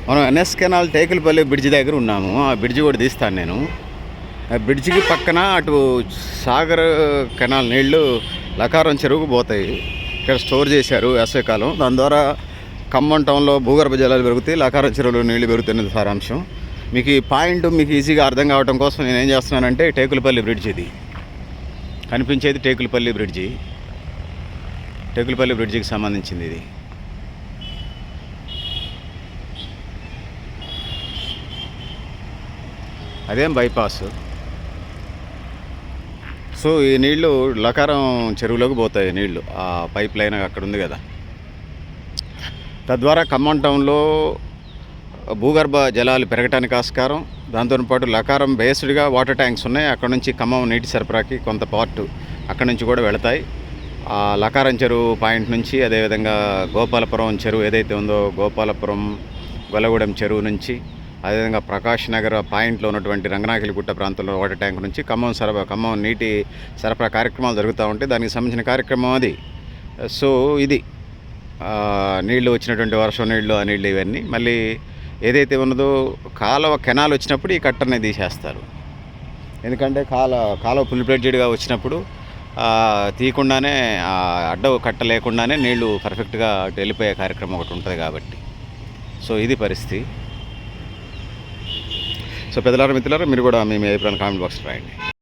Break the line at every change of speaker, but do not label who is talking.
మనం NS canal Tekulapalli bridge దగ్గర ఉన్నాము. ఆ బ్రిడ్జి కూడా తీస్తాను నేను. ఆ బ్రిడ్జికి పక్కన అటు సాగర్ కెనాల్ నీళ్లు లకారం చెరువుకు పోతాయి. ఇక్కడ స్టోర్ చేశారు వేసవికాలం. దాని ద్వారా ఖమ్మం టౌన్లో భూగర్భ జలాలు పెరుగుతాయి, లకారం చెరువులో నీళ్లు పెరుగుతున్నది సారాంశం. మీకు ఈ పాయింట్ మీకు ఈజీగా అర్థం కావడం కోసం నేను ఏం చేస్తున్నానంటే టేకులపల్లి బ్రిడ్జ్ ఇది కనిపించేది. టేకులపల్లి బ్రిడ్జికి సంబంధించింది ఇది. అదేం బైపాస్. సో ఈ నీళ్లు లకారం చెరువులోకి పోతాయి నీళ్లు. ఆ పైప్ లైన్ అక్కడ ఉంది కదా. తద్వారా ఖమ్మం టౌన్లో భూగర్భ జలాలు పెరగటానికి ఆస్కారం. దాంతోపాటు లకారం బేస్డ్గా వాటర్ ట్యాంక్స్ ఉన్నాయి. అక్కడ నుంచి ఖమ్మం నీటి సరఫరాకి కొంత పార్ట్ అక్కడి నుంచి కూడా వెళతాయి. ఆ లకారం చెరువు పాయింట్ నుంచి, అదేవిధంగా గోపాలపురం చెరువు ఏదైతే ఉందో గోపాలపురం గొల్లగూడెం చెరువు నుంచి, అదేవిధంగా ప్రకాష్ నగర్ పాయింట్లో ఉన్నటువంటి రంగనాకిలిగుట్ట ప్రాంతంలో వాటర్ ట్యాంక్ నుంచి ఖమ్మం నీటి సరఫరా కార్యక్రమాలు జరుగుతూ ఉంటాయి. దానికి సంబంధించిన కార్యక్రమం అది. సో ఇది నీళ్లు వచ్చినటువంటి వర్షం నీళ్లు, ఆ నీళ్ళు ఇవన్నీ మళ్ళీ ఏదైతే ఉన్నదో కెనాల్ వచ్చినప్పుడు ఈ కట్టర్ని తీసేస్తారు. ఎందుకంటే కాలువ ఫుల్ ఫ్లెడ్జెడ్గా వచ్చినప్పుడు తీయకుండానే అడ్డ కట్ట లేకుండానే నీళ్లు పర్ఫెక్ట్గా అటు వెళ్ళిపోయే కార్యక్రమం ఒకటి ఉంటుంది కాబట్టి. సో ఇది పరిస్థితి. సో పెద్దలారా మిత్రులారా, మీరు కూడా మీ అభిప్రాయాలు కామెంట్ బాక్స్లో రాయండి.